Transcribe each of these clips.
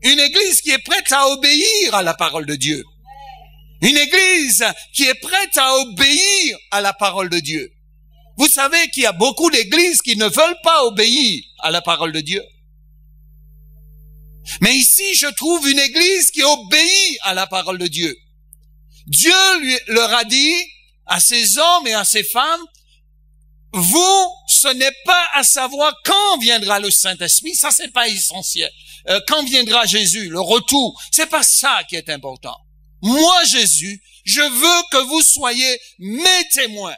Une église qui est prête à obéir à la parole de Dieu. Une église qui est prête à obéir à la parole de Dieu. Vous savez qu'il y a beaucoup d'églises qui ne veulent pas obéir à la parole de Dieu. Mais ici, je trouve une église qui obéit à la parole de Dieu. Dieu leur a dit à ces hommes et à ces femmes, vous, ce n'est pas à savoir quand viendra le Saint-Esprit, ça c'est pas essentiel. Quand viendra Jésus, le retour, c'est pas ça qui est important. Moi, Jésus, je veux que vous soyez mes témoins.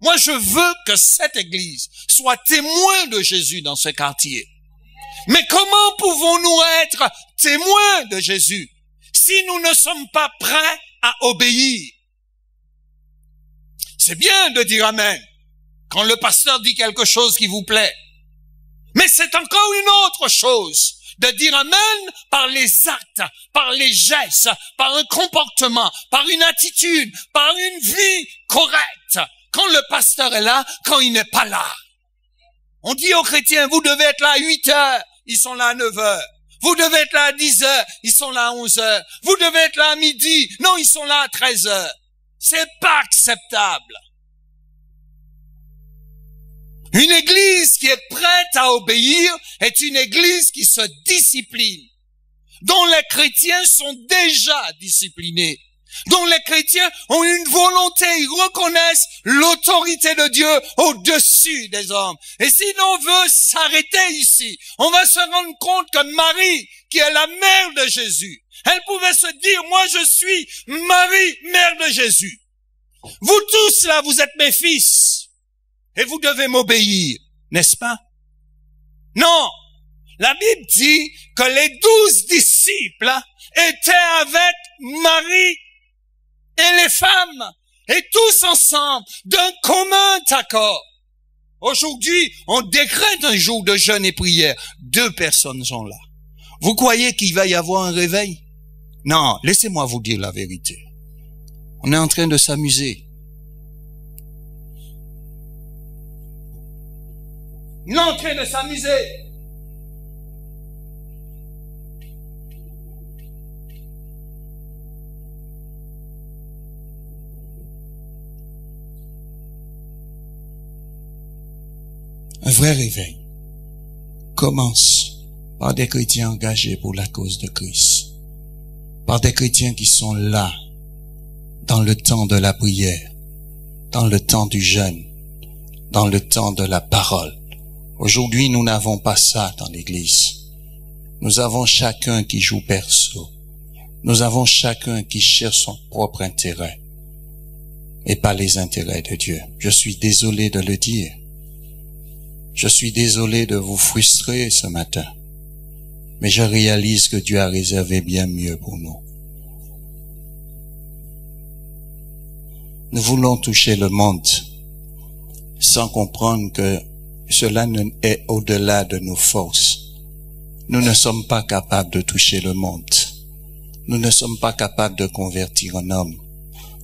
Moi, je veux que cette église soit témoin de Jésus dans ce quartier. Mais comment pouvons-nous être témoins de Jésus si nous ne sommes pas prêts à obéir? C'est bien de dire Amen quand le pasteur dit quelque chose qui vous plaît. Mais c'est encore une autre chose de dire Amen par les actes, par les gestes, par un comportement, par une attitude, par une vie correcte. Quand le pasteur est là, quand il n'est pas là. On dit aux chrétiens, vous devez être là à 8 heures, ils sont là à 9 heures. Vous devez être là à 10 heures, ils sont là à 11 heures. Vous devez être là à midi, non, ils sont là à 13 heures. C'est pas acceptable. Une église qui est prête à obéir est une église qui se discipline, dont les chrétiens sont déjà disciplinés, dont les chrétiens ont une volonté, ils reconnaissent l'autorité de Dieu au-dessus des hommes. Et si l'on veut s'arrêter ici, on va se rendre compte que Marie, qui est la mère de Jésus, elle pouvait se dire, moi je suis Marie, mère de Jésus. Vous tous là, vous êtes mes fils. Et vous devez m'obéir, n'est-ce pas? Non. La Bible dit que les 12 disciples étaient avec Marie et les femmes, et tous ensemble, d'un commun accord. Aujourd'hui, on décrète un jour de jeûne et prière. 2 personnes sont là. Vous croyez qu'il va y avoir un réveil? Non, laissez-moi vous dire la vérité. On est en train de s'amuser. On est en train de s'amuser. Un vrai réveil commence par des chrétiens engagés pour la cause de Christ, par des chrétiens qui sont là dans le temps de la prière, dans le temps du jeûne, dans le temps de la parole. Aujourd'hui, nous n'avons pas ça dans l'église. Nous avons chacun qui joue perso. Nous avons chacun qui cherche son propre intérêt et pas les intérêts de Dieu. Je suis désolé de le dire. Je suis désolé de vous frustrer ce matin, mais je réalise que Dieu a réservé bien mieux pour nous. Nous voulons toucher le monde sans comprendre que cela est au-delà de nos forces. Nous ne sommes pas capables de toucher le monde. Nous ne sommes pas capables de convertir un homme.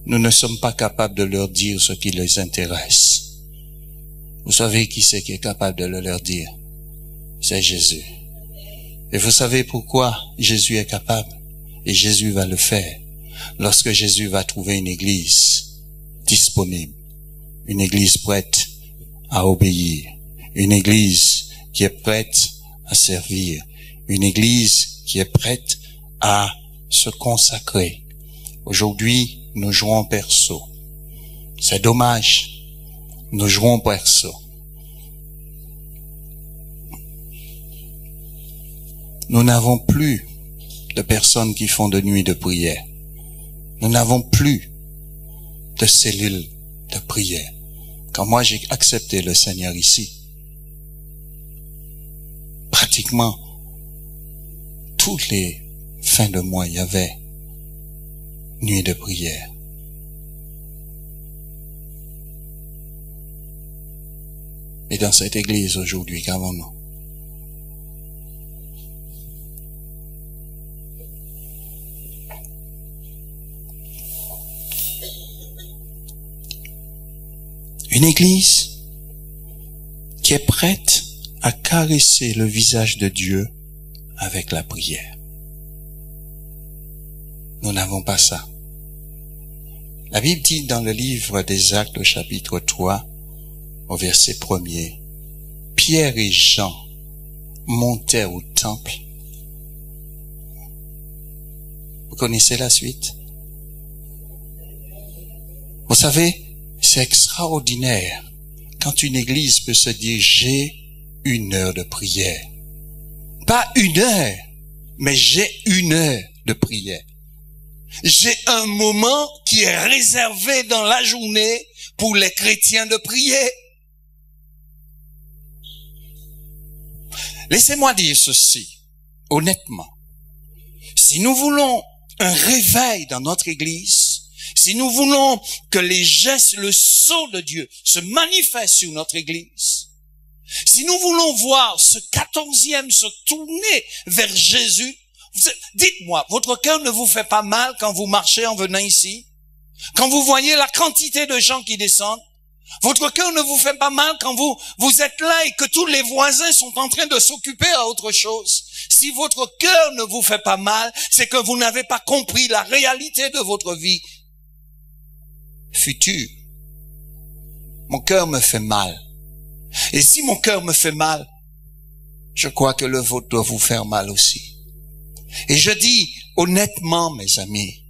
Nous ne sommes pas capables de leur dire ce qui les intéresse. Vous savez qui c'est qui est capable de le leur dire? C'est Jésus. Et vous savez pourquoi Jésus est capable? Et Jésus va le faire. Lorsque Jésus va trouver une église disponible, une église prête à obéir, une église qui est prête à servir, une église qui est prête à se consacrer. Aujourd'hui, nous jouons perso. C'est dommage. Nous jouons perso. Nous n'avons plus de personnes qui font de nuit de prière. Nous n'avons plus de cellules de prière. Quand moi j'ai accepté le Seigneur ici, pratiquement toutes les fins de mois, il y avait nuit de prière. Et dans cette église aujourd'hui, qu'avons-nous? Une église qui est prête à caresser le visage de Dieu avec la prière. Nous n'avons pas ça. La Bible dit dans le livre des Actes au chapitre 3, au verset 1er, Pierre et Jean montaient au temple. Vous connaissez la suite? Vous savez, c'est extraordinaire quand une église peut se dire, j'ai 1 heure de prière. Pas 1 heure, mais j'ai 1 heure de prière. J'ai un moment qui est réservé dans la journée pour les chrétiens de prier. Laissez-moi dire ceci, honnêtement. Si nous voulons un réveil dans notre église, si nous voulons que les gestes, le sceau de Dieu se manifeste sur notre église, si nous voulons voir ce 14e se tourner vers Jésus, dites-moi, votre cœur ne vous fait pas mal quand vous marchez en venant ici? Quand vous voyez la quantité de gens qui descendent? Votre cœur ne vous fait pas mal quand vous êtes là et que tous les voisins sont en train de s'occuper à autre chose? Si votre cœur ne vous fait pas mal, c'est que vous n'avez pas compris la réalité de votre vie future. Mon cœur me fait mal. Et si mon cœur me fait mal, je crois que le vôtre doit vous faire mal aussi. Et je dis honnêtement, mes amis,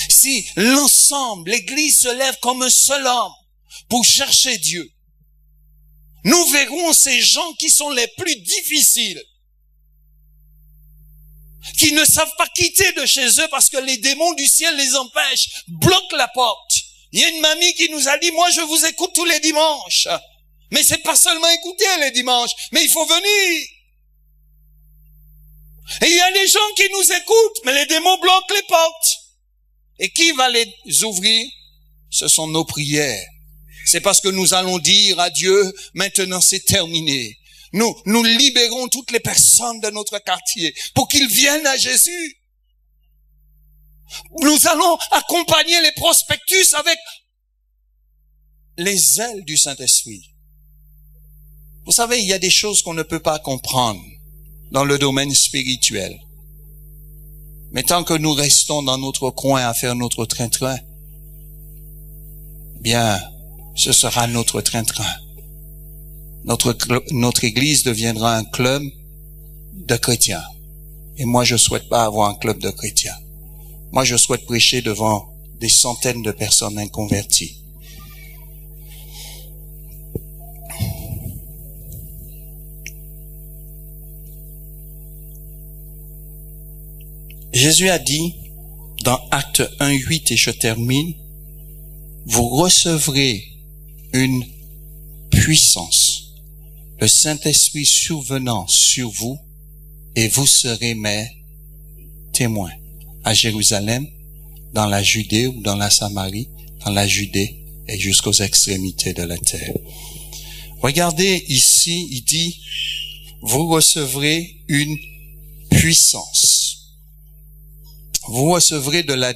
si l'ensemble, l'Église se lève comme un seul homme pour chercher Dieu, nous verrons ces gens qui sont les plus difficiles, qui ne savent pas quitter de chez eux parce que les démons du ciel les empêchent, bloquent la porte. Il y a une mamie qui nous a dit, moi je vous écoute tous les dimanches. Mais c'est pas seulement écouter les dimanches, mais il faut venir. Et il y a des gens qui nous écoutent, mais les démons bloquent les portes. Et qui va les ouvrir? Ce sont nos prières. C'est parce que nous allons dire à Dieu, maintenant c'est terminé. Nous libérons toutes les personnes de notre quartier pour qu'ils viennent à Jésus. Nous allons accompagner les prospectus avec les ailes du Saint-Esprit. Vous savez, il y a des choses qu'on ne peut pas comprendre dans le domaine spirituel. Mais tant que nous restons dans notre coin à faire notre train-train, bien, ce sera notre train-train. Notre église deviendra un club de chrétiens. Et moi, je souhaite pas avoir un club de chrétiens. Moi, je souhaite prêcher devant des centaines de personnes inconverties. Jésus a dit dans Acte 1:8, et je termine, vous recevrez une puissance, le Saint-Esprit survenant sur vous, et vous serez mes témoins à Jérusalem, dans la Judée ou dans la Samarie, dans la Judée et jusqu'aux extrémités de la terre. Regardez ici, il dit, vous recevrez une puissance. Vous recevrez de la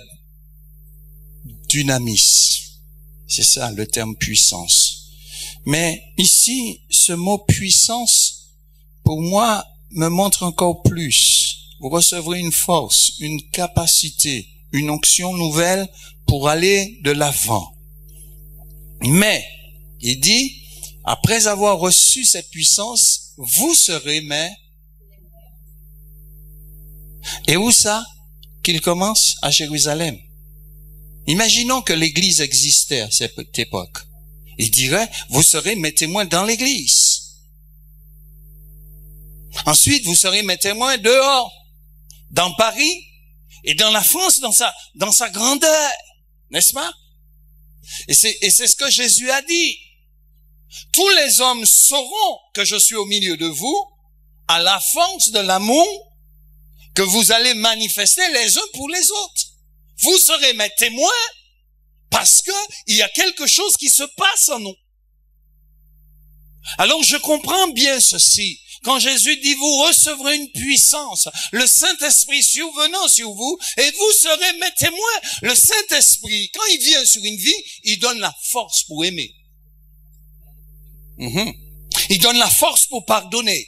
dynamis. C'est ça le terme puissance. Mais ici, ce mot puissance, pour moi, me montre encore plus. Vous recevrez une force, une capacité, une onction nouvelle pour aller de l'avant. Mais, il dit, après avoir reçu cette puissance, vous serez mes... Et où ça? Qu'il commence? À Jérusalem. Imaginons que l'église existait à cette époque. Il dirait, vous serez mes témoins dans l'église. Ensuite, vous serez mes témoins dehors, dans Paris et dans la France, dans sa grandeur. N'est-ce pas? Et c'est ce que Jésus a dit. Tous les hommes sauront que je suis au milieu de vous à la force de l'amour que vous allez manifester les uns pour les autres. Vous serez mes témoins parce que il y a quelque chose qui se passe en nous. Alors je comprends bien ceci. Quand Jésus dit, vous recevrez une puissance, le Saint-Esprit survenant sur vous, et vous serez mes témoins. Le Saint-Esprit, quand il vient sur une vie, il donne la force pour aimer. Il donne la force pour pardonner.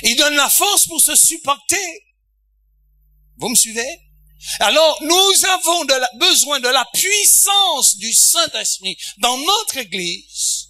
Il donne la force pour se supporter. Vous me suivez? Alors, nous avons besoin de la puissance du Saint-Esprit dans notre Église